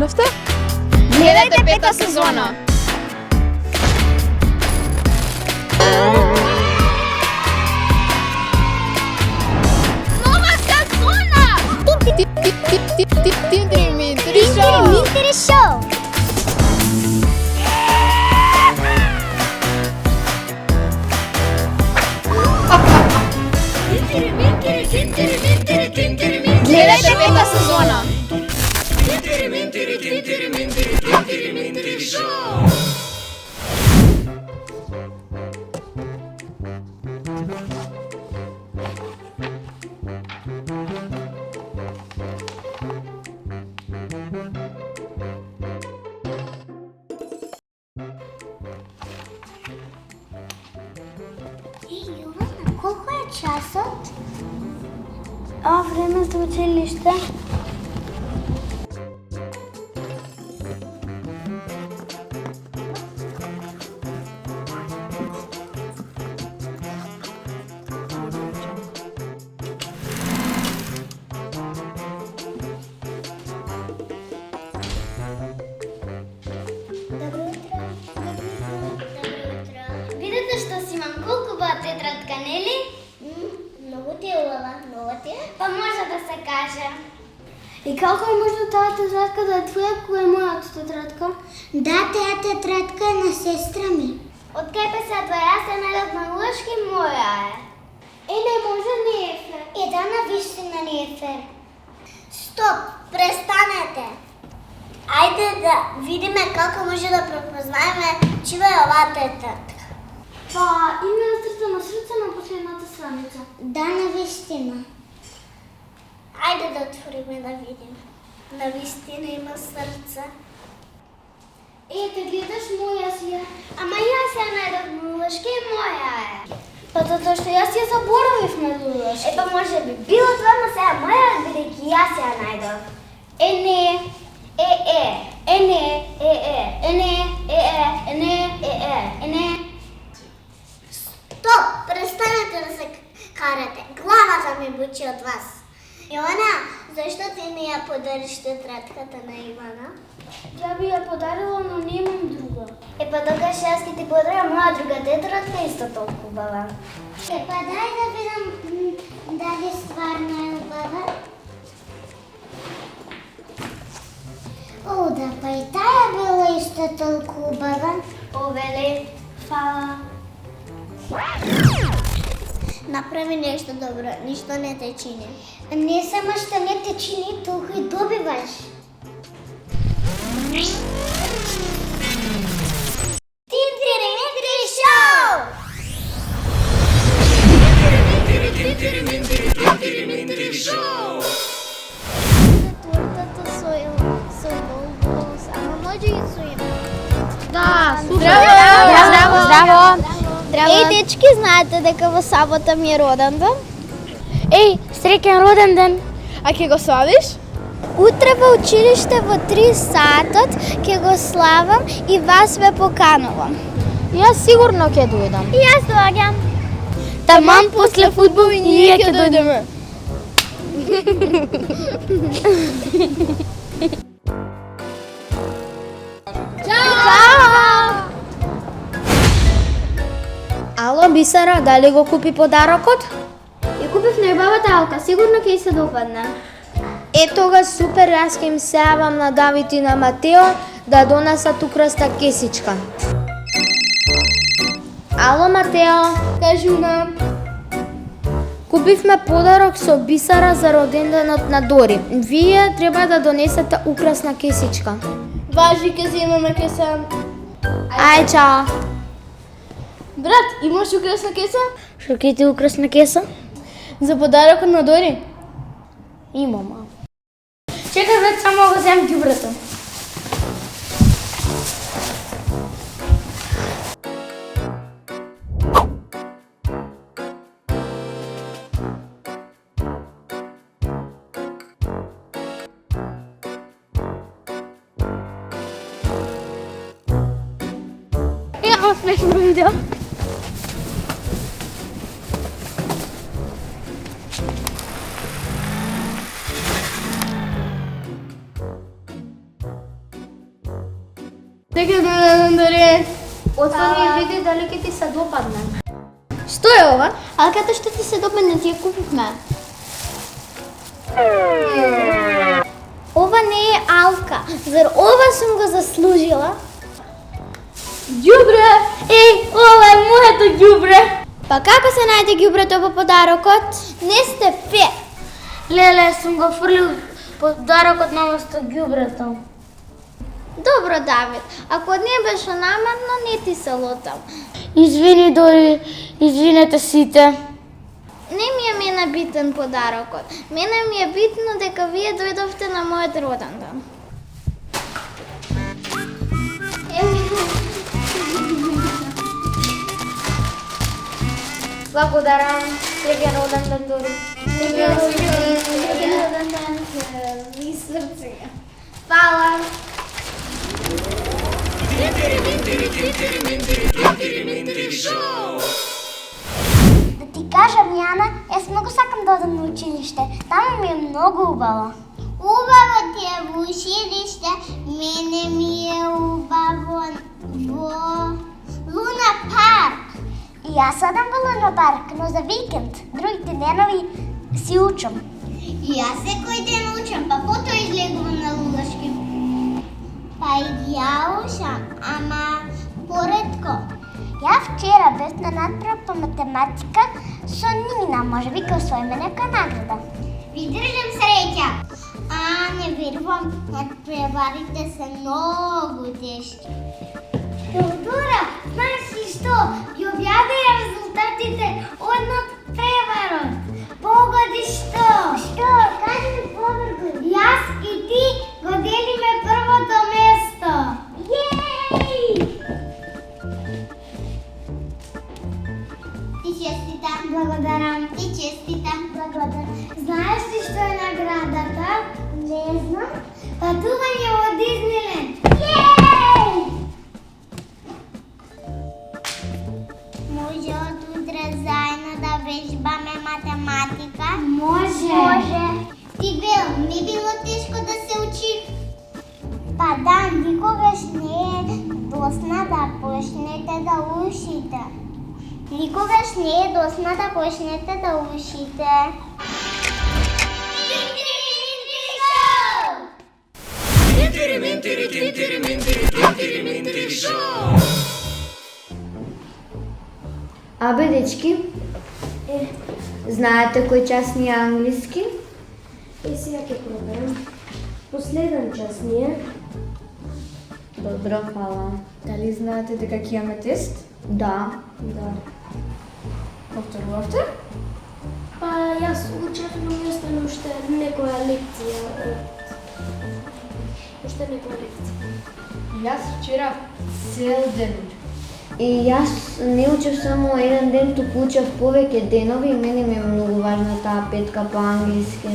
почнавте? Гледайте пета сезона! Нова сезона! Тинтери-минтери шоу! Минтери шоу! Гледайте пета сезона! Ей, Йована, колко е часът? Време за училище. Добро утро. Видите, що си имам кулкова тетрадка, не ли? Много ти е, Лала, много ти е. Па може да се каже. И колко е možda тази тетрадка да е твоя, коя е моята тетрадка? Да, тая тетрадка е на сестра ми. От кепе са твоя се надат на лъжки, моя е. Не може не е фер. Да, навистина не е фер. Стоп, престанете. Айде да видим колко може да препознаем, чива е ова тетрадка. Па, има настрата на сърце на последната страница. Да, навистина. Айде да отворим да видим. Навистина има сърце. Те гледаш, моя си е. Ама я си я найдох на лъжки, моя е. Па zato što ja si je zaboravив na лъжки. Па може би било това, ма сега моя, бидейки я си я найдох. Не. Стоп! Престанете да се карате. Главата ми бучи от вас. Йоана, защо ти не я подариш тетрадката на Ивана? Тя би я подарила, но не имам друга. Па тогаш аз ти подаря моя друга тетрадка исто толкова. Па дай да видам дали стварно е убава. Да, па и тая била исто толкова убава. Овели, фала. Направи нещо добро, нищо не те чини. Не само що не те чини, толкова и добиваш. Тинтери-минтери шоу! Тортата са много, само може и суем. Да, супер! Здраво! Дечки, знаете дека во сабота ми е роден ден? Среќен роден ден! А ке го славиш? Утре во училиште во 3 сатот ќе го славам и вас ве поканувам. Јас сигурно ќе дојдам. И јас доаѓам. Таман после фудбал и ние ќе дојдеме. Ало, Бисара, дали го купи подарокот? Ја купив на бабата Алка, сигурно ќе се допадне. Тога супер, јас ќе им се јавам на Давид и на Матео да донесат украста кесичка. Ало, Матео. Кажу нам. Купивме подарок со Бисара за роденденот на Дори. Вие треба да донесете украсна кесичка. Важи, ке земеме кеса. Ај, чао. Брат, имаш украсна кеса? Што ќе ти украсна кеса? За подарокот на Дори? Имам. Чекай, брат, само го земам ѓубрето. Имам смешно видео. Нека да даре. Отвори и види дали ќе ти се допадне. Што е ова? Алката што ти се допадне, ти ја купивме. Ова не е алка. Зар ова сум го заслужила? Ѓубре! Еј, ова е моето ѓубре! Па како се најде ѓубрето во подарокот? Не сте фе. Леле, сум го фрлил подарокот на место ѓубрето. Добро, Давид. Ако не беше намерно, не ти се лутам. Извини, Дори, извинете сите. Не ми е мене битен подарокот. Мене ми е битно дека вие дојдовте на мојот роден ден. Благодарам. Среќен роден ден, Дори. Ми срце. Фала. Да ти кажам, Јана, јас многу сакам да одам на училиште. Таму ми е многу убаво. Убаво ти е во училиште, мене ми е убаво во Луна парк. И јас одам во Луна парк, но за викенд. Другите денови си учам. И јас секој ден учам, па потоа излегувам на лугашки. Па и ја учам, ама поредко. Ја вчера бев на надправа по математика со Нина, може би ќе освоиме нека награда. Ви држам среќа. А, не верувам, надпреварите се многу тешки. Теодора, знаеш ли што? Ги објавија резултатите од надпреварот. Погоди што? Што? Кажи ми побрзо. Јас и ти го делиме првото место. Јеј! Ти честитам. Благодарам. Ти честитам. Благодарам. Знаеш ли што е наградата? Не знам. Патување во Дизниленд. Јеј! Може од утре заедно да вежбаме математика? Може. Ти бел, не било тешко да се учи? Па да, никогаш не е досна да почнете да учите. Никогаш не е досна да почнете да учите. Абе, дечки, знаете кој час ни е англиски? Сега ќе проверам. Последен час ни е. Добро, фала. Дали знаете дека ќе имаме тест? Да. Да. Повторувавте? Па јас учев, но ми остана уште некоја лекција Уште некоја лекција. Јас вчера цел ден учев. И јас не учев само еден ден, туку учев повеќе денови и мене ми е многу важна таа петка по англиски.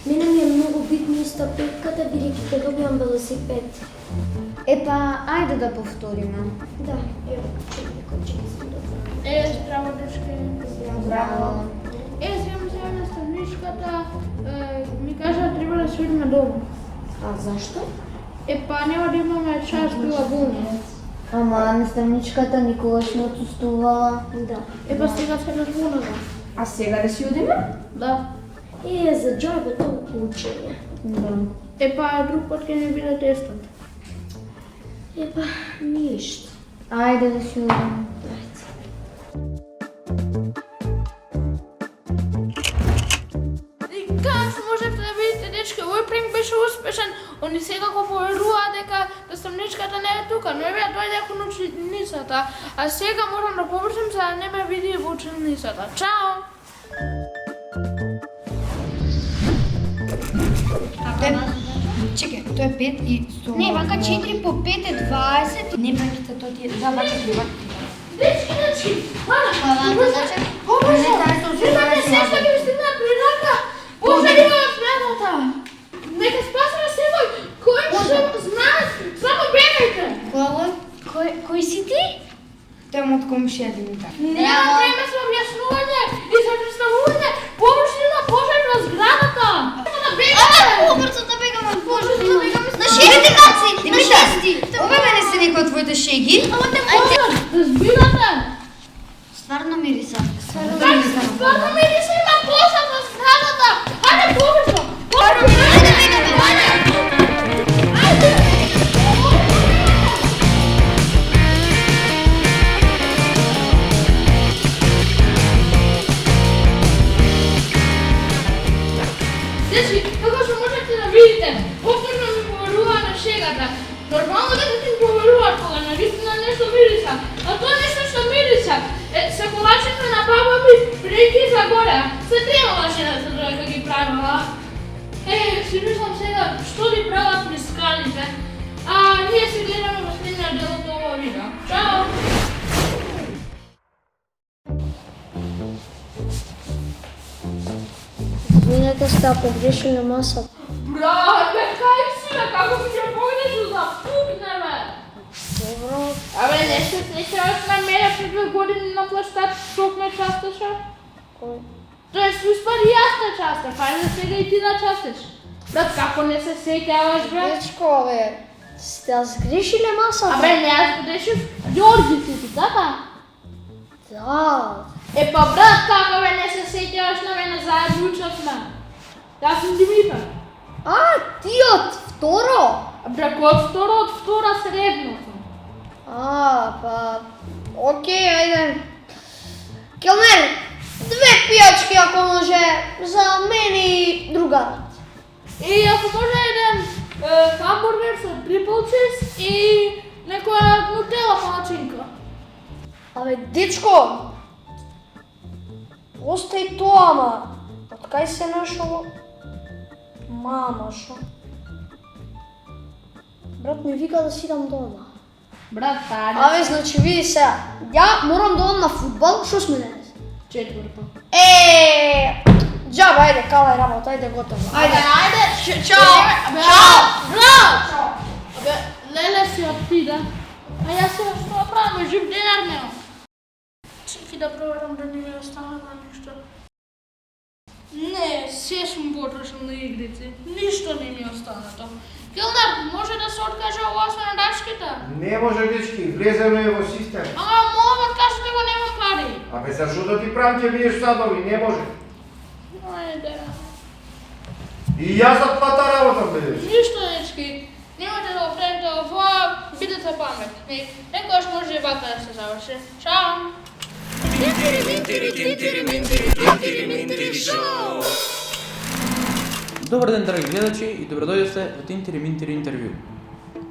Мене ми е многу битно исто петката, бидејќи ќе добивам велосипед. Епа, ајде да повториме. Да, ево, чекай сам добро. Здраво, дечки. Браво. Земам сега наставничката, ми кажа треба да свидиме дома. А зашто? Па нема да имаме час, била болна. Ама наставничката никогаш не отсутствувала. Да. Па сега се разбунава. А сега да си одиме? Да. За џабе толку учење. Да. Па друг пат ќе не биде тестот. Ништо. Ајде да си одиме. И как можете да видите, дечки, овој пранк беше успешен. Они сега го поверуваа дека наставничката не е тука, но еве дојде кон ученицата. А сега морам да побрзам за да не ме види во ученицата. Чао! Чекай, тоа е 5 и 100. Не, вака 4 по 5 е 20. Не, баките, тоа ти е 2 баките, Дечки, Боже, имате сешта ги ми стигнат при рака. Боже, има на смятата. Нека спасаме секој. Кој знае, само бегајте. Кој си ти? Тој е од комшија Димитар. Нема време за објаснување и за представување површина пожар на зградата. Да бегаме. Побрзо да бегаме, Боже, да бегаме. На ширите каци! Здрасти! Ова мене се некој од твоите шеги? Разбирате? Стварно мириса. Стварно мириса, има посад на зградата. Ајде, побежно. Дечки, како што можете да видите, повторно ми поверува на шегата. Нормално дека ти поверуваат кога навистина нешто мириса, а тоа нешто што мириса се колачите на баба ми преки за горе. Се требала жената доека ги правила. Си мислам сега што ли прават при скалите. Ние се гледаме во следниот дел од ова видео. Чао! Извинете, сте погрешили масата. Брат, бе, кај си, бе, како ми ќе погнеш да запукне, бе? Добро. Абе, нешто сеќаваш на мене пред 2 години на площад, шок ме частеше? Кој? Тоа е свиспари јас те часте, да сега и ти да частеш. Брат, како не се сеќаваш, бе? Дечко, бе, сте сгрешили масата? Абе, не јас грешив, Ѓорги си ти, така? Да. Па брат, како бе не се сеќаваш на мене, заедно учевме. Јас сум Димитар. Ти од второ? Бре, кој од втора средното. Па, окей, ајде. Келнер, 2 пијачки ако може, за мен и другарот. И ако може еден хамбургер со трипл чиз и некоја нутела палачинка. Абе, дечко, остај тоа, ама, од кај се нашо? Мама, шо? Брат ми вика да сидам дома. Брат, Абе, значи, види сега, ја морам да одам на фудбал, шо сме денес? четврто. Джаба, ајде, калај работа, ајде, готово. Ајде, чао! Брат! Абе, леле си отида. А јас сега што да правам, жив денар немам. Чеки да проверам да не ми остана ништо. Не, се сум потрошил на игрици. Ништо не ми остана тоа. Келнер, може да се откаже ова со надачките? Не може, дечки, влезено е во систем. Ама мога да кажете го нема пари. Абе, зашто да ти правам ќе биеш садови, не може. Ајде. И јас за твата работа бидеш. Ништо, дечки. Немате да го правите ова, бидете паметни. Некојаш може и вака да се заврши. Чао! Добар ден, драги гледачи, и добродојдовте во Тинтири Минтири интервју.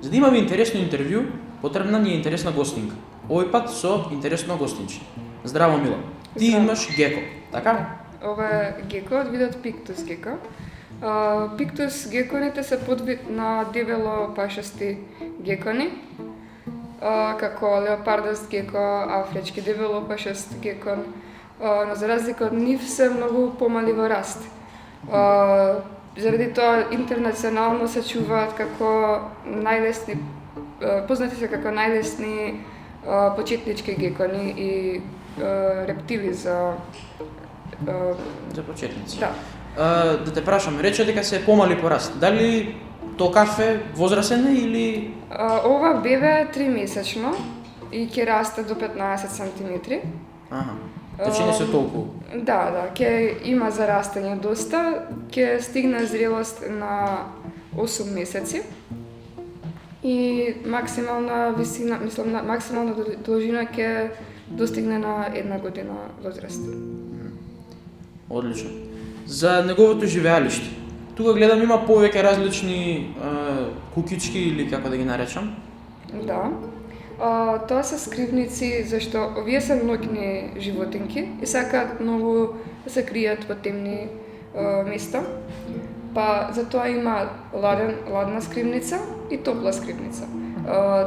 За да имаме интересно интервју, потребна ни е интересна гостинка. Овој пат со интересно гостинче. Здраво, Мила. Ти имаш геко, така? Ова е геко од видот Пиктус геко. Пиктус геконите се подвид на дебело пашасти гекони, како леопардаст геко, афрички дебело пашаст гекон, но за разлика од нив се многу помали во раст. Заради тоа интернационално се чуваат како најлесни, познати се како најлесни почетнички гекони и рептили за почетници. Да. Да те прашам, рече дека се помали по раст. Дали токав е возрасен или... Ова бебе е 3-месечно и ќе расте до 15 сантиметри. Значи не се толку. Да, ќе има зарастање доста, ќе стигне зрелост на 8 месеци. И максимална висина, максимална должина ќе достигне на 1 година возраст. Одлично. За неговото живеалиште. Тука гледам има повеќе различни кукички или како да ги наречам. Да. Тоа се скривници, зашто овие се ноќни животинки и сакаат многу да се кријат во темни места. Па затоа има ладна скривница и топла скривница.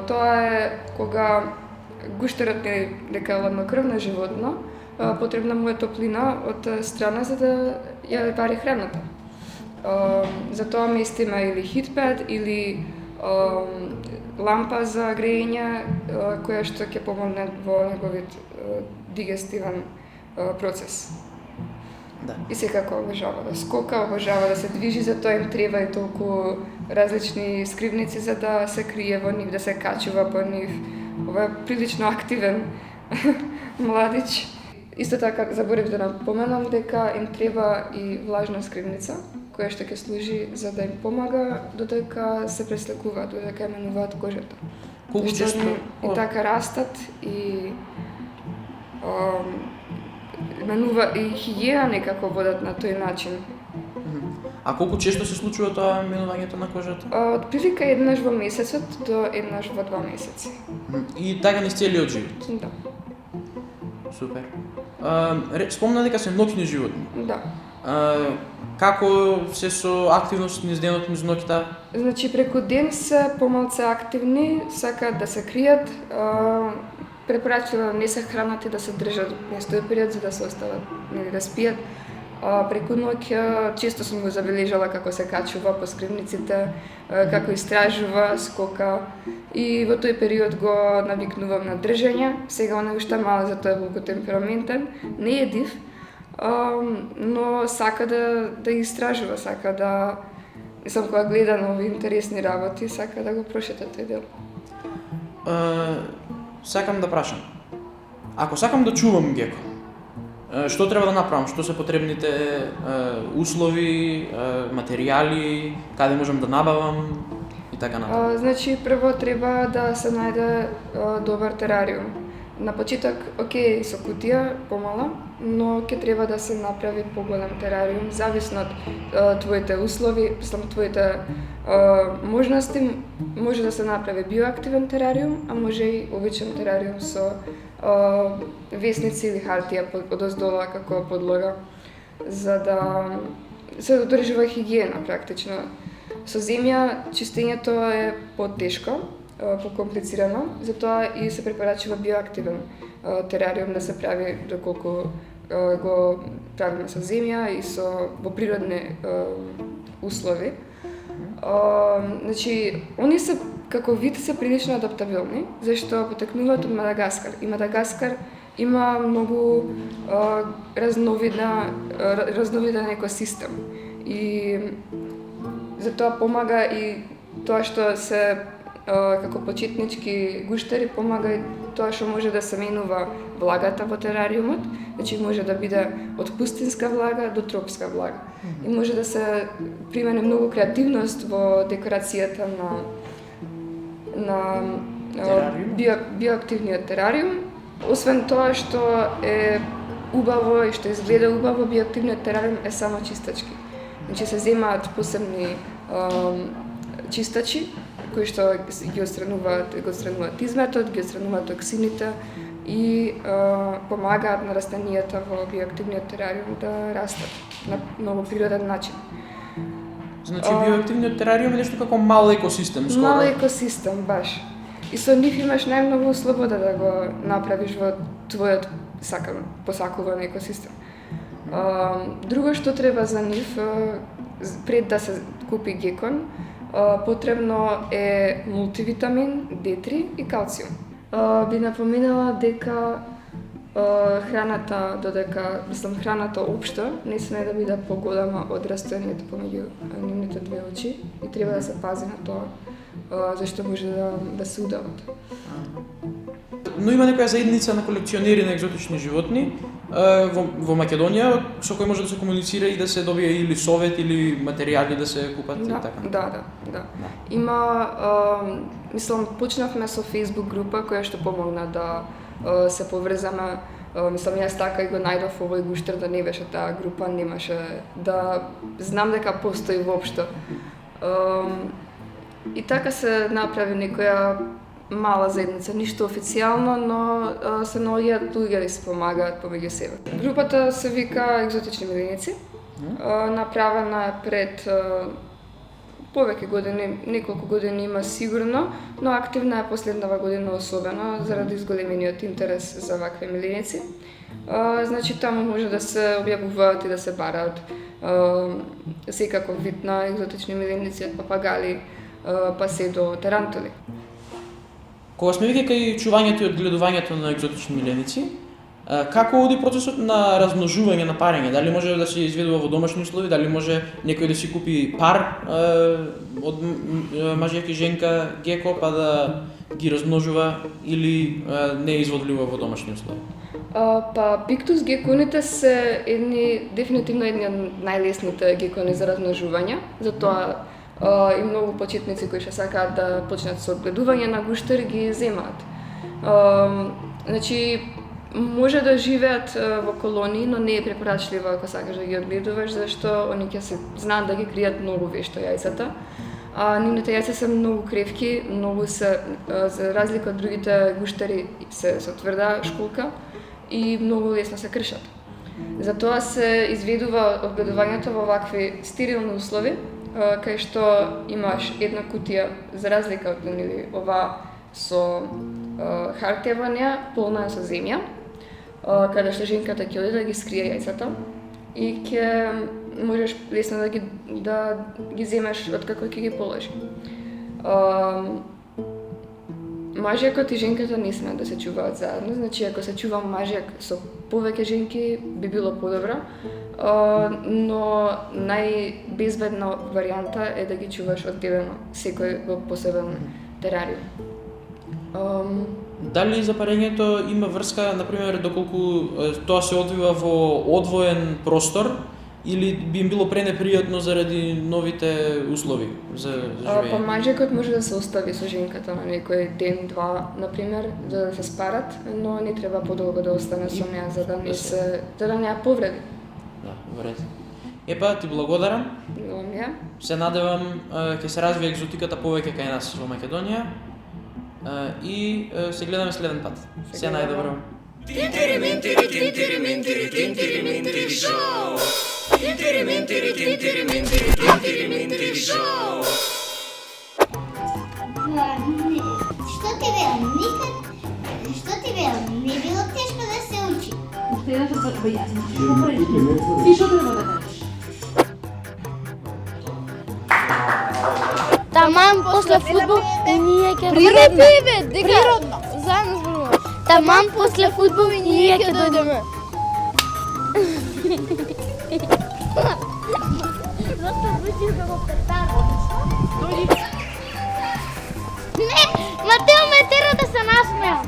Тоа е кога гуштерот е дека е ладнокрвно животно, потребна му е топлина од страна за да ја вари храната. Затоа местиме или хитпад или лампа за грејење која што ќе помогне во неговиот дигестивен процес. Да. И секако обожава да скока, обожава да се движи, затоа им треба и толку различни скривници за да се крие во нив, да се качува по нив. Ова е прилично активен младич. Исто така заборев да напоменам дека им треба и влажна скривница, која што ќе служи за да им помага додека се преслекуваат, додека ја менуваат кожата. Колку често И така растат и менува и хигиена некако водат на тој начин. А колку често се случува тоа менувањето на кожата? Од прилика еднаш во месецот до еднаш во 2 месеци. И така низ целиот живот. Да. Супер. Спомна дека се ноќни животни. Да. Како се со активност низ денот низ ноќта? Значи преку ден се помалце активни, сакаат да се кријат, препорачува да не се хранат и да се држат место период за да се остават или да спијат. Преку ноќ често сум го забележала како се качува по скривниците, како истражува, скока и во тој период го навикнувам на држење. Сега он е уште мал, затоа е многу темпераментен, не е див, но сака да истражува, сака да кога гледа нови интересни работи, сака да го прошета тој дел. Сакам да прашам. Ако сакам да чувам геко, што треба да направам? Што се потребните услови, материјали, каде можам да набавам и така натаму? Значи прво треба да се најде добар терариум. На почеток, окей, со кутија помала, но ќе треба да се направи поголем терариум, зависно од твоите услови, твоите можности. Може да се направи биоактивен терариум, а може и обичен терариум со весници или хартија одоздола како подлога, за да се одржува хигиена практично. Со земја чистењето е потешко, покомплицирано, затоа и се препорачува биоактивен терариум да се прави доколку го правиме со земја и со во природни услови. Значи, они се како вид се прилично адаптабилни, зашто потекнуваат од Мадагаскар. И Мадагаскар има многу разновиден екосистем. И затоа помага и тоа што се како почетнички гуштери, помага и тоа што може да се менува влагата во терариумот, значи може да биде од пустинска влага до тропска влага. И може да се примене многу креативност во декорацијата на биоактивниот терариум. Освен тоа што е убаво и што изгледа убаво, биоактивниот терариум е само чистачки. Значи се земаат посебни чистачи кои што ги отстрануваат изметот, ги отстрануваат токсините и помагаат на растенијата во биоактивниот терариум да растат на многу природен начин. Значи биоактивниот терариум е нешто како мал екосистем скоро. Мал екосистем, баш. И со нив имаш најмногу слобода да го направиш во твојот посакуван екосистем. Друго што треба за нив, пред да се купи гекон, потребно е мултивитамин, D3 и калциум. Би напоменала дека храната општо не смее да биде поголема од растојанието помеѓу нивните две очи и треба да се пази на тоа, зашто може да се удават. Но има некоја заедница на колекционери на екзотични животни во Македонија со кој може да се комуницира и да се добие или совет или материјали да се купат и така. Да. Има, почнавме со Facebook група која што помогна да се поврзаме. Јас така и го најдов овој гуштер да не беше таа група, немаше да знам дека постои воопшто. И така се направи некоја мала заедница, ништо официјално, но се наоѓаат луѓе да се помагаат помеѓу себе. Групата се вика Екзотични миленици. Направена е пред повеќе години, неколку години има сигурно, но активна е последнава година особено заради зголемениот интерес за вакви миленици. Значи таму може да се објавуваат и да се бараат секаков вид на екзотични миленици, од папагали па се до тарантули. Кога сме веќе кај чувањето и одгледувањето на екзотични миленици, Како оди процесот на размножување на парење? Дали може да се изведува во домашни услови, дали може некој да си купи пар од мажјак и женка геко па да ги размножува или не е изводливо во домашни услови? Па пиктус геконите се дефинитивно едни од најлесните гекони за размножување, затоа и многу почетници кои што сакаат да почнат со одгледување на гуштер ги земаат. Значи, може да живеат во колонии, но не е препорачливо ако сакаш да ги одгледуваш, зашто они ќе се знаат да ги кријат многу вешто јајцата. Нивните јајца се многу кревки, многу се, за разлика од другите гуштери, се со тврда шкулка и многу лесно се кршат. Затоа се изведува одгледувањето во вакви стерилни услови, кај што имаш една кутија, за разлика од ова со хартија во неа, полна со земја, каде што женката ќе оди да ги скрие јајцата и ќе можеш лесно да ги земеш откако ќе ги положи. Мажјакот и женката не смеат да се чуваат заедно, значи ако се чува мажјак со повеќе женки би било подобро, но најбезбедна варијанта е да ги чуваш одделено, секој во посебен терариум. Дали запарењето има врска, например, доколку тоа се одвива во одвоен простор или би им било пренепријатно заради новите услови за живење? Па мажјакот може да се остави со женката на некој ден, два, например, за да се спарат, но не треба подолго да остане со неа за да не ја повреди. Да, во ред. Епа, ти благодарам. Се надевам ќе се развие екзотиката повеќе кај нас во Македонија. И се гледаме следен пат. Се најдобро. Што ти велам? Никад... Што ти велам? Не било тешко да се учи. Ти што треба да кажеш? Таман после фудбал и ние ќе дојдеме. Природно. Заедно зборуваме. Таман после фудбал и ние ќе дојдеме. Зато вручи за го петарно. Не, Матео ме тера да се насмеам.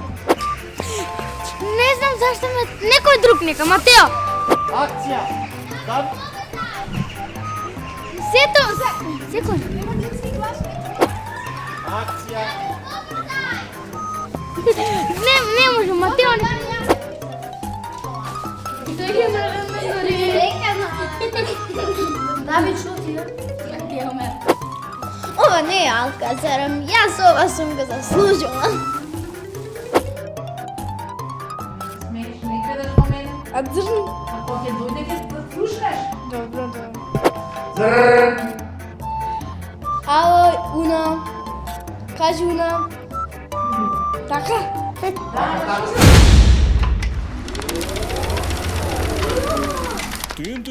Не знам зашто некој друг нека, Матео. Акција! Сето, секој. Акција! Не може, Матео не. Давид, што ти е? Ова не е Алказарам, јас ова сум го заслужила. Смееш некаде во мене? А дрн. Ако ќе дојде ќе да слушаш. Добро. Зрррр! Ало, Уна. Кажи Уна. Така? Tien